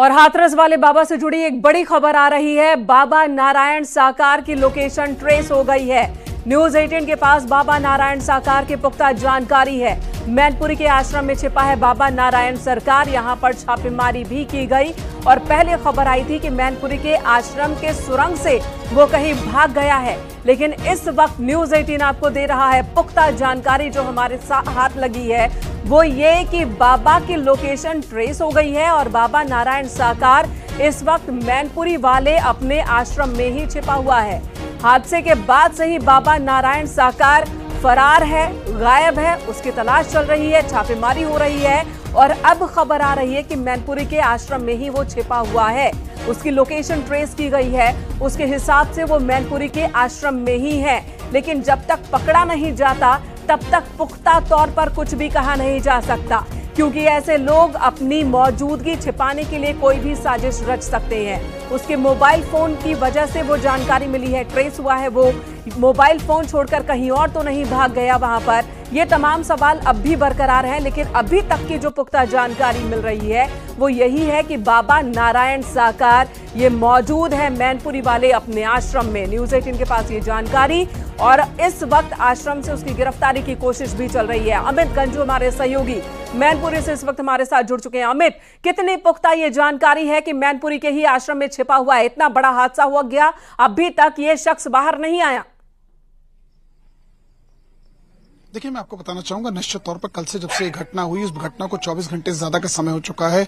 और हाथरस वाले बाबा से जुड़ी एक बड़ी खबर आ रही है। बाबा नारायण साकार की लोकेशन ट्रेस हो गई है। न्यूज 18 के पास बाबा नारायण साकार की पुख्ता जानकारी है। मैनपुरी के आश्रम में छिपा है बाबा नारायण सरकार। यहां पर छापेमारी भी की गई और पहले खबर आई थी कि मैनपुरी के आश्रम के सुरंग से वो कहीं भाग गया है, लेकिन इस वक्त न्यूज 18 आपको दे रहा है पुख्ता जानकारी जो हमारे हाथ लगी है, वो ये कि बाबा की लोकेशन ट्रेस हो गई है और बाबा नारायण साकार इस वक्त मैनपुरी वाले अपने आश्रम में ही छिपा हुआ है। हादसे के बाद से ही बाबा नारायण साकार फरार है, गायब है, उसकी तलाश चल रही है, छापेमारी हो रही है और अब खबर आ रही है कि मैनपुरी के आश्रम में ही वो छिपा हुआ है। उसकी लोकेशन ट्रेस की गई है, उसके हिसाब से वो मैनपुरी के आश्रम में ही है, लेकिन जब तक पकड़ा नहीं जाता तब तक पुख्ता तौर पर कुछ भी कहा नहीं जा सकता, क्योंकि ऐसे लोग अपनी मौजूदगी छिपाने के लिए कोई भी साजिश रच सकते हैं। उसके मोबाइल फोन की वजह से वो जानकारी मिली है, ट्रेस हुआ है, वो मोबाइल फोन छोड़कर कहीं और तो नहीं भाग गया वहां पर। ये तमाम सवाल अब भी बरकरार हैं, लेकिन अभी तक की जो पुख्ता जानकारी मिल रही है वो यही है कि बाबा नारायण साकार ये मौजूद है मैनपुरी वाले अपने आश्रम में। न्यूज 18 के पास ये जानकारी और इस वक्त आश्रम से उसकी गिरफ्तारी की कोशिश भी चल रही है। अमित गंजू हमारे सहयोगी मैनपुरी से इस वक्त हमारे साथ जुड़ चुके हैं। अमित, कितनी पुख्ता ये जानकारी है कि मैनपुरी के ही आश्रम में छिपा हुआ है? इतना बड़ा हादसा हुआ गया, अभी तक ये शख्स बाहर नहीं आया। देखिए, मैं आपको बताना चाहूंगा, निश्चित तौर पर कल से जब से ये घटना हुई, उस घटना को 24 घंटे से ज्यादा का समय हो चुका है।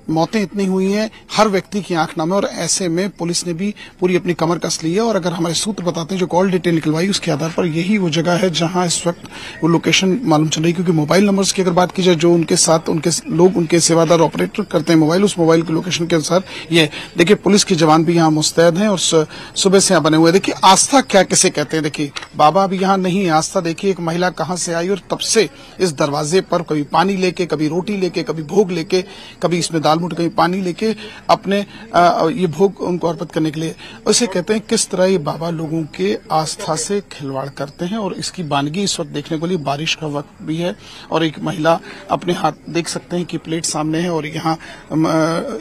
मौतें इतनी हुई हैं, हर व्यक्ति की आंख नाम है और ऐसे में पुलिस ने भी पूरी अपनी कमर कस ली है। और अगर हमारे सूत्र बताते हैं, जो कॉल डिटेल निकलवाई उसके आधार पर यही वो जगह है जहां इस वक्त वो लोकेशन मालूम चल रही है। क्योंकि मोबाइल नंबर्स की अगर बात की जाए, जो उनके साथ उनके लोग उनके सेवादार ऑपरेटर करते हैं मोबाइल, उस मोबाइल की लोकेशन के अनुसार ये देखिए, पुलिस के जवान भी यहाँ मुस्तैद हैं और सुबह से यहाँ बने हुए हैं। देखिए, आस्था क्या किसे कहते हैं, देखिए बाबा अभी यहाँ नहीं है। आस्था देखिए, एक महिला कहाँ से आई और तब से इस दरवाजे पर कभी पानी लेके, कभी रोटी लेके, कभी भोग लेके, कभी इसमें दालमूट, कभी पानी लेके अपने ये भोग उनको अर्पित करने के लिए। उसे कहते हैं किस तरह ये बाबा लोगों के आस्था से खिलवाड़ करते हैं। और इसकी वानगी इस वक्त देखने को लिए, बारिश का वक्त भी है और एक महिला अपने हाथ देख सकते हैं कि प्लेट सामने है और यहाँ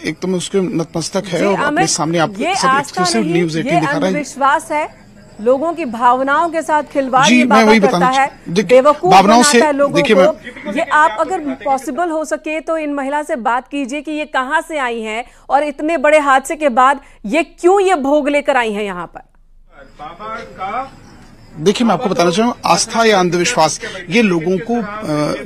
एक तो उसके नतमस्तक है और अपने सामने आप सब एक्सक्लूसिव न्यूज 18 दिखा रहे हैं। विश्वास है, लोगों की भावनाओं के साथ खिलवाड़ जी, मैं वही करता है, बेवकूफ बनाता है लोगों को। ये आप अगर पॉसिबल हो सके तो इन महिला से बात कीजिए कि ये कहां से आई हैं और इतने बड़े हादसे के बाद ये क्यों ये भोग लेकर आई हैं यहाँ पर। बाबा का देखिए, मैं आपको बताना चाहूंगा, आस्था या अंधविश्वास ये लोगों को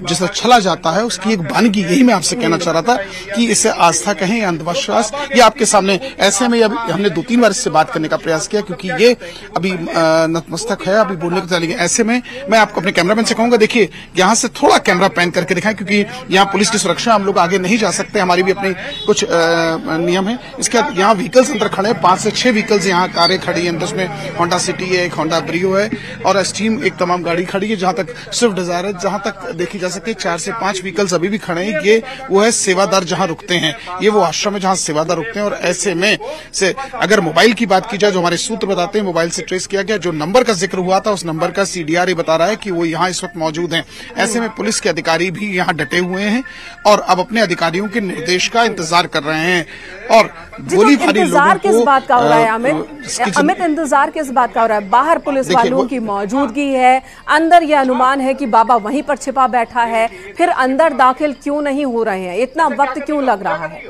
जिस तरह छला जाता है उसकी एक वानगी, यही मैं आपसे कहना चाह रहा था कि इसे आस्था कहें या अंधविश्वास, ये आपके सामने। ऐसे में अभी हमने 2-3 बार इससे बात करने का प्रयास किया क्योंकि ये अभी नतमस्तक है, अभी बोलने को चलेंगे। ऐसे में मैं आपको अपने कैमरामैन से कहूंगा, देखिए यहाँ से थोड़ा कैमरा पैन करके दिखाएं क्योंकि यहाँ पुलिस की सुरक्षा, हम लोग आगे नहीं जा सकते, हमारी भी अपनी कुछ नियम है। इसके बाद यहाँ व्हीकल्स अंदर खड़े हैं, 5 से 6 व्हीकल्स यहाँ कारें खड़ी है, उसमें होंडा सिटी है, एक होंडा ब्रियो है और एस्टीम एक तमाम गाड़ी खड़ी है। जहां तक स्विफ्ट डिजायर है, जहां तक देखी जा सकती है 4 से 5 व्हीकल्स अभी भी खड़े हैं। ये वो है सेवादार जहां रुकते हैं, ये वो आश्रम है जहां सेवादार रुकते हैं। और ऐसे में से अगर मोबाइल की बात की जाए, जो हमारे सूत्र बताते हैं मोबाइल से ट्रेस किया गया, जो नंबर का जिक्र हुआ था उस नंबर का CDR बता रहा है कि वो यहाँ इस वक्त मौजूद है। ऐसे में पुलिस के अधिकारी भी यहाँ डटे हुए हैं और अब अपने अधिकारियों के निर्देश का इंतजार कर रहे हैं। और गोली भारी लोगों को किस बात का हो रहा है अमित, इंतजार किस बात का हो रहा है? बाहर पुलिस वालों की मौजूदगी है, अंदर यह अनुमान है कि बाबा वहीं पर छिपा बैठा है, फिर अंदर दाखिल क्यों नहीं हो रहे हैं? इतना वक्त क्यों लग रहा है?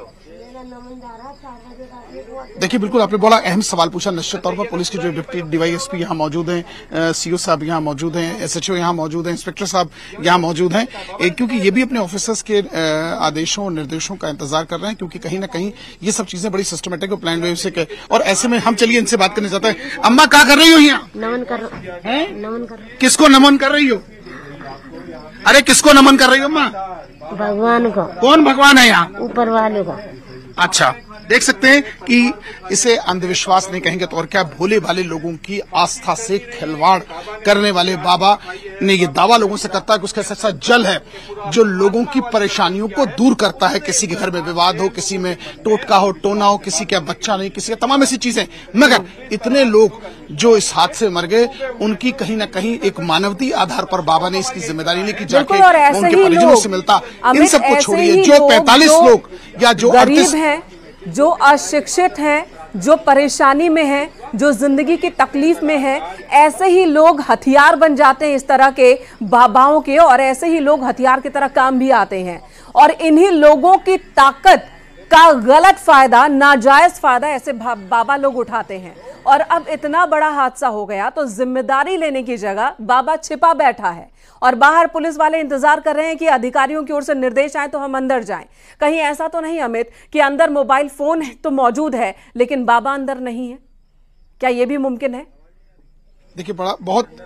देखिए, बिल्कुल आपने बड़ा अहम सवाल पूछा। निश्चित तौर पर पुलिस के जो डिप्टी DYSP यहाँ मौजूद हैं, CO साहब यहाँ मौजूद हैं, SHO यहाँ मौजूद हैं, इंस्पेक्टर साहब यहाँ मौजूद हैं, क्योंकि ये भी अपने ऑफिसर्स के आदेशों और निर्देशों का इंतजार कर रहे हैं, क्योंकि कहीं ना कहीं ये सब चीजें बड़ी सिस्टमेटिक और प्लान वे से। और ऐसे में हम चलिए इनसे बात करने चाहते हैं। अम्मा क्या कर रही हो यहाँ? नमन कर किसको नमन कर रही हो? अरे किसको नमन कर रही हो अम्मा? भगवान को। कौन भगवान है यहाँ? ऊपर वाले को। अच्छा, देख सकते हैं कि इसे अंधविश्वास नहीं कहेंगे तो और क्या, भोले भाले लोगों की आस्था से खिलवाड़ करने वाले बाबा ने ये दावा लोगों से करता है कि उसका ऐसा जल है जो लोगों की परेशानियों को दूर करता है। किसी के घर में विवाद हो, किसी में टोटका हो, टोना हो, किसी का बच्चा नहीं, किसी का तमाम ऐसी चीजें, मगर इतने लोग जो इस हादसे में मर गए उनकी कहीं ना कहीं एक मानवती आधार पर बाबा ने इसकी जिम्मेदारी ली कि जाके उनके परिजनों से मिलता। इन सबको छोड़िए, जो 45 लोग या जो गरीब हैं, जो अशिक्षित हैं, जो परेशानी में हैं, जो जिंदगी की तकलीफ में हैं, ऐसे ही लोग हथियार बन जाते हैं इस तरह के बाबाओं के, और ऐसे ही लोग हथियार की तरह काम भी आते हैं। और इन्हीं लोगों की ताकत का गलत फायदा, नाजायज फायदा ऐसे बाबा लोग उठाते हैं। और अब इतना बड़ा हादसा हो गया तो जिम्मेदारी लेने की जगह बाबा छिपा बैठा है और बाहर पुलिस वाले इंतजार कर रहे हैं कि अधिकारियों की ओर से निर्देश आए तो हम अंदर जाएं। कहीं ऐसा तो नहीं अमित कि अंदर मोबाइल फोन तो मौजूद है लेकिन बाबा अंदर नहीं है? क्या यह भी मुमकिन है? देखिए, बड़ा बहुत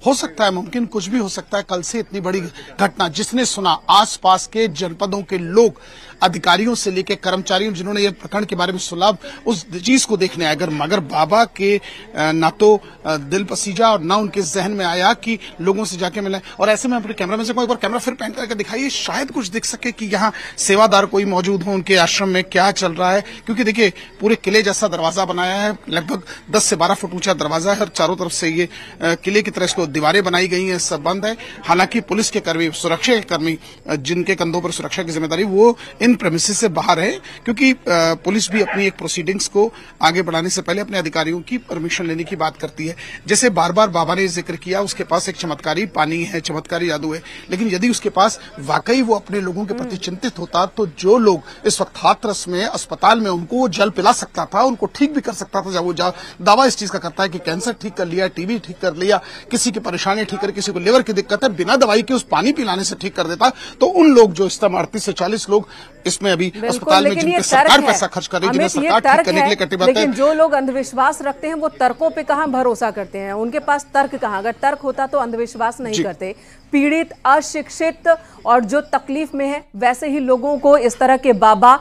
हो सकता है, मुमकिन कुछ भी हो सकता है। कल से इतनी बड़ी घटना, जिसने सुना, आसपास के जनपदों के लोग, अधिकारियों से लेकर कर्मचारियों जिन्होंने ये प्रकरण के बारे में सुना, उस चीज को देखने आए। मगर बाबा के ना तो दिल पसीजा और ना उनके जहन में आया कि लोगों से जाके मिले। और ऐसे में अपने कैमरामैन से कहूं, एक बार कैमरा फिर पैन करके दिखाइए, शायद कुछ दिख सके कि यहाँ सेवादार कोई मौजूद हो, उनके आश्रम में क्या चल रहा है। क्योंकि देखिए, पूरे किले जैसा दरवाजा बनाया है, लगभग 10 से 12 फुट ऊंचा दरवाजा है और चारों तरफ से ये किले की तरह इसको दीवारें बनाई गई हैं, सब बंद है। हालांकि पुलिस के कर्मी, सुरक्षा के कर्मी जिनके कंधों पर सुरक्षा की जिम्मेदारी, वो इन प्रेमिसेस से बाहर है। क्योंकि पुलिस भी अपनी एक प्रोसीडिंग्स को आगे बढ़ाने से पहले अपने अधिकारियों की परमिशन लेने की बात करती है। जैसे बार बार बाबा ने जिक्र किया, उसके पास एक चमत्कारी पानी है, चमत्कारी जादू है, लेकिन यदि उसके पास वाकई वो अपने लोगों के प्रति चिंतित होता तो जो लोग इस वक्त हाथरस में अस्पताल में, उनको वो जल पिला सकता था, उनको ठीक भी कर सकता था। जब वो दावा इस चीज का करता है कि कैंसर ठीक कर लिया, टीबी ठीक कर लिया, किसी की परेशानी ठीक कर, किसी को लिवर की दिक्कत है, बिना दवाई के उस पानी पिलाने से ठीक कर देता, तो उन लोग जो इस तरह 38 से 40 लोग इसमें अभी अस्पताल में, जिनके सरकार पैसा खर्च कर रही है, जिन्हें सरकार ठीक करने के लिए कटिबद्ध है। लेकिन जो लोग अंधविश्वास रखते हैं वो तर्कों पे कहां भरोसा करते हैं? उनके पास तर्क कहां? अगर तर्क होता तो अंधविश्वास नहीं करते। पीड़ित, अशिक्षित और जो तकलीफ में है, वैसे ही लोगों को इस तरह के बाबा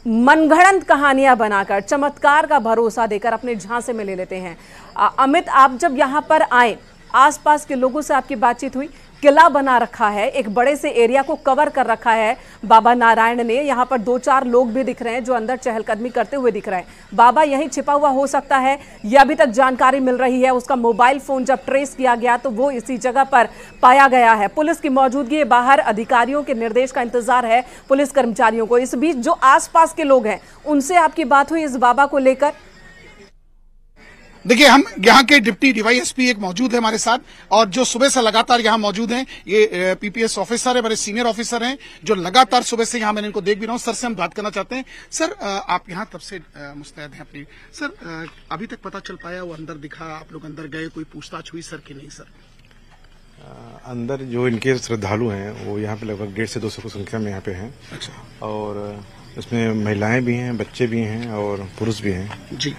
मनगढ़ंत कहानियां बनाकर, चमत्कार का भरोसा देकर अपने झांसे में ले लेते हैं। अमित, आप जब यहां पर आए, आसपास के लोगों से आपकी बातचीत हुई? किला बना रखा है, एक बड़े से एरिया को कवर कर रखा है बाबा नारायण ने। यहाँ पर 2-4 लोग भी दिख रहे हैं जो अंदर चहलकदमी करते हुए दिख रहे हैं। बाबा यहीं छिपा हुआ हो सकता है, यह अभी तक जानकारी मिल रही है। उसका मोबाइल फोन जब ट्रेस किया गया तो वो इसी जगह पर पाया गया है। पुलिस की मौजूदगी, बाहर अधिकारियों के निर्देश का इंतजार है पुलिस कर्मचारियों को। इस बीच जो आसपास के लोग हैं, उनसे आपकी बात हुई इस बाबा को लेकर? देखिए, हम यहाँ के डिप्टी डीवाईएसपी एक मौजूद है हमारे साथ, और जो सुबह से लगातार यहाँ मौजूद हैं, ये पीपीएस ऑफिसर है, बड़े सीनियर ऑफिसर हैं, जो लगातार सुबह से यहाँ मैंने इनको देख भी रहा हूँ। सर से हम बात करना चाहते हैं। सर, आप यहाँ तब से मुस्तैद हैं अपनी। सर, अभी तक पता चल पाया वो अंदर दिखा, आप लोग अंदर गए, कोई पूछताछ हुई सर की नहीं? सर, अंदर जो इनके श्रद्धालु हैं वो यहाँ पे लगभग 150 से 200 की संख्या में यहाँ पे हैं। अच्छा। और इसमें महिलाएं भी हैं, बच्चे भी हैं और पुरुष भी हैं जी।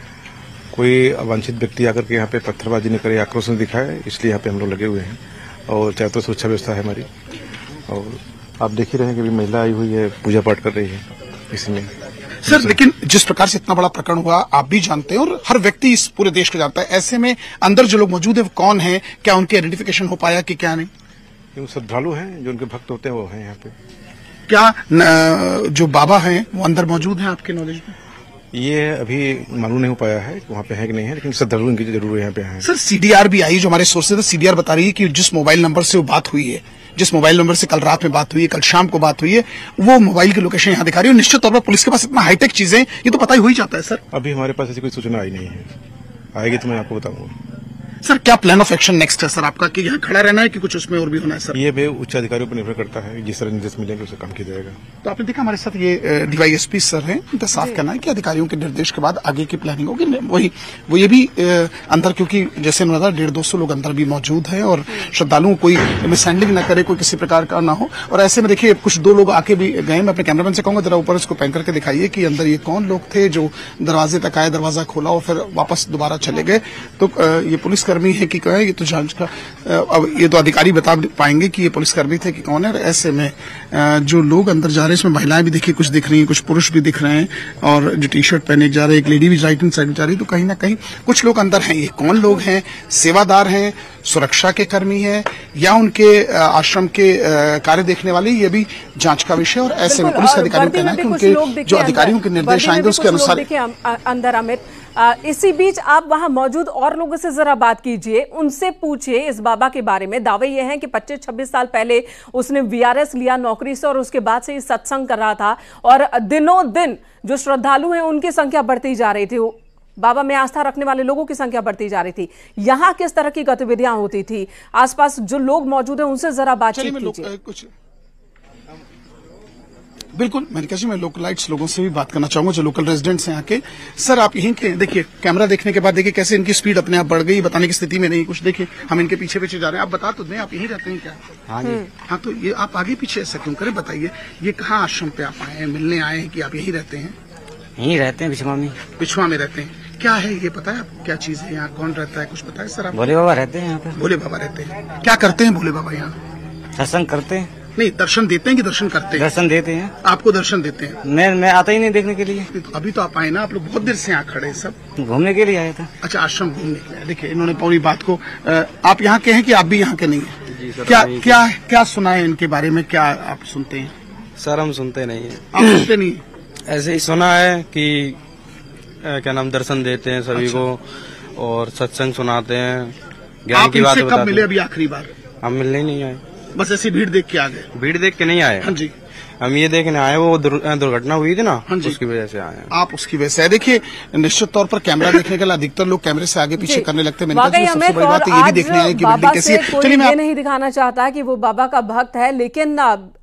कोई अवांछित व्यक्ति आकर के यहाँ पे पत्थरबाजी न करे, आक्रोश न दिखाए, इसलिए यहाँ पे हम लोग लगे हुए हैं। और चाहे तो सुरक्षा व्यवस्था है हमारी, और आप देख ही रहे हैं कि अभी महिला आई हुई है, पूजा पाठ कर रही है इसी में। सर, लेकिन जिस प्रकार से इतना बड़ा प्रकरण हुआ, आप भी जानते हैं और हर व्यक्ति इस पूरे देश को जानता है, ऐसे में अंदर जो लोग मौजूद है वो कौन है? क्या उनकी आइडेंटिफिकेशन हो पाया कि क्या नहीं? जो श्रद्धालु हैं, जो उनके भक्त होते हैं, वो हैं यहाँ पे। क्या जो बाबा हैं वो अंदर मौजूद हैं आपके नॉलेज में? ये अभी मालूम नहीं हो पाया है कि वहाँ पे है कि नहीं है, लेकिन श्रद्धालु इनकी जरूर यहाँ पे हैं। सर, सीडीआर भी आई, जो हमारे सोर्सेज है, सीडीआर बता रही है कि जिस मोबाइल नंबर से वो बात हुई है, जिस मोबाइल नंबर से कल रात में बात हुई है, कल शाम को बात हुई है, वो मोबाइल की लोकेशन यहाँ दिखा रही है। निश्चित तौर पर पुलिस के पास इतना हाईटेक चीजें, ये तो पता ही हो ही जाता है। सर, अभी हमारे पास ऐसी कोई सूचना आई नहीं है, आएगी तो मैं आपको बताऊंगा। सर, क्या प्लान ऑफ एक्शन नेक्स्ट है सर आपका, कि यहाँ खड़ा रहना है कि कुछ उसमें और भी होना है? सर, ये भी उच्च अधिकारियों पर निर्भर करता है, जिस तरह निर्देश मिलेंगे उसे काम किया जाएगा। तो आपने देखा हमारे साथ ये डीवाईएसपी सर हैं, उनका साफ कहना है कि अधिकारियों के निर्देश के बाद आगे की प्लानिंग होगी। वही वो ये भी अंदर, क्योंकि जैसे उन्होंने बताया 150-200 लोग अंदर भी मौजूद है और श्रद्धालुओं कोई मिसहैंडलिंग न करे, कोई किसी प्रकार का ना हो। और ऐसे में देखिए, कुछ 2 लोग आके भी गए। मैं अपने कैमरामैन से कहूंगा जरा ऊपर इसको पैन करके दिखाइए कि अंदर ये कौन लोग थे जो दरवाजे तक आए, दरवाजा खोला और फिर वापस दोबारा चले गए। तो ये पुलिस पुलिसकर्मी है कि क्या है, ये तो जांच का अब ये तो अधिकारी बता पाएंगे कि ये पुलिसकर्मी थे कि कौन है। और ऐसे में जो लोग अंदर जा रहे हैं, इसमें महिलाएं भी देखिए कुछ दिख रही हैं, कुछ पुरुष भी दिख रहे हैं, और जो टी शर्ट पहने जा रहे हैं, एक लेडी भी राइट हैंड साइड में जा रही है। तो कहीं ना कहीं कुछ लोग अंदर हैं। ये कौन लोग हैं? सेवादार हैं, सुरक्षा के कर्मी हैं, या उनके आश्रम के कार्य देखने वाले? ये भी जांच का विषय। और ऐसे में पुलिस अधिकारियों का कहना है कि उनके जो अधिकारियों के निर्देश आएंगे उसके अनुसार अंदर। अमित, इसी बीच आप वहां मौजूद और लोगों से जरा बात कीजिए, उनसे पूछिए इस बाबा के बारे में। दावे ये हैं कि 25-26 साल पहले उसने वीआरएस लिया नौकरी से और उसके बाद से ही सत्संग कर रहा था, और दिनों दिन जो श्रद्धालु हैं उनकी संख्या बढ़ती जा रही थी, बाबा में आस्था रखने वाले लोगों की संख्या बढ़ती जा रही थी। यहाँ किस तरह की गतिविधियां होती थी? आसपास जो लोग मौजूद हैं उनसे जरा बातचीत कीजिए। बिल्कुल मैंने कहा, मैं लोकलाइट्स लोगों से भी बात करना चाहूंगा जो लोकल रेजिडेंट्स हैं यहाँ के। सर आप यहीं के देखिए, कैमरा देखने के बाद देखिए कैसे इनकी स्पीड अपने आप बढ़ गई, बताने की स्थिति में नहीं कुछ। देखिए हम इनके पीछे पीछे जा रहे हैं। आप बता तो दें, आप यहीं रहते हैं क्या? हाँ जी। हाँ, तो ये आप आगे पीछे ऐसा क्यों करें, बताइए। ये कहाँ आश्रम पे आप आए हैं, मिलने आए हैं कि आप यहीं रहते हैं? यहीं रहते हैं, बिछवा में। बिछवा में रहते हैं। क्या है ये पता है आपको, क्या चीज है यहाँ, कौन रहता है, कुछ पता है सर आप? भोले बाबा रहते हैं यहाँ पे। भोले बाबा रहते हैं। क्या करते हैं भोले बाबा यहाँ? सत्संग करते हैं। नहीं, दर्शन देते हैं कि दर्शन करते हैं? दर्शन देते हैं। आपको दर्शन देते हैं? मैं आता ही नहीं देखने के लिए। तो अभी तो आप आए ना, आप लोग बहुत देर से यहाँ खड़े हैं सब। घूमने के लिए आया था। अच्छा, आश्रम घूमने के लिए। देखिए इन्होंने पूरी बात को, आप यहाँ के हैं कि आप भी यहाँ के नहीं हैं? क्या सुना है इनके बारे में, क्या आप सुनते हैं? सर हम सुनते नहीं है। आप सुनते नहीं है? ऐसे ही सुना है कि क्या नाम, दर्शन देते हैं सभी को और सत्संग सुनाते हैं, ज्ञान की बात बताते हैं। कब मिले अभी आखिरी बार? हम मिलने ही नहीं आए, बस ऐसी भीड़ देख के आ गए? भीड़ देख के नहीं आए। हाँ जी, हम ये देखने आए, वो दुर्घटना हुई थी ना, हाँ जी, उसकी वजह से आए हैं। आप उसकी वजह से देखिए, निश्चित तौर पर कैमरा देखने के लिए अधिकतर लोग कैमरे से आगे पीछे करने लगते हैं। मैंने कहा सबसे बड़ी बात ये भी देखने आए कि बिल्डिंग कैसी है। चलिए, मैं नहीं दिखाना चाहता है कि वो बाबा का भक्त है, लेकिन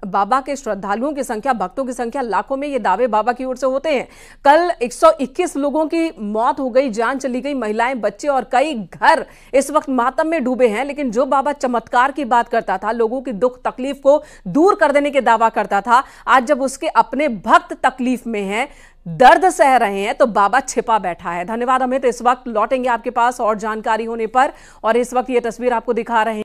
बाबा के श्रद्धालुओं की संख्या, भक्तों की संख्या लाखों में, ये दावे बाबा की ओर से होते हैं। कल 121 लोगों की मौत हो गई, जान चली गई, महिलाएं, बच्चे और कई घर इस वक्त मातम में डूबे हैं। लेकिन जो बाबा चमत्कार की बात करता था, लोगों की दुख तकलीफ को दूर कर देने के दावा करता था, आज जब उसके अपने भक्त तकलीफ में हैं, दर्द सह रहे हैं, तो बाबा छिपा बैठा है। धन्यवाद अमित। इस वक्त लौटेंगे आपके पास और जानकारी होने पर, और इस वक्त ये तस्वीर आपको दिखा रहे हैं।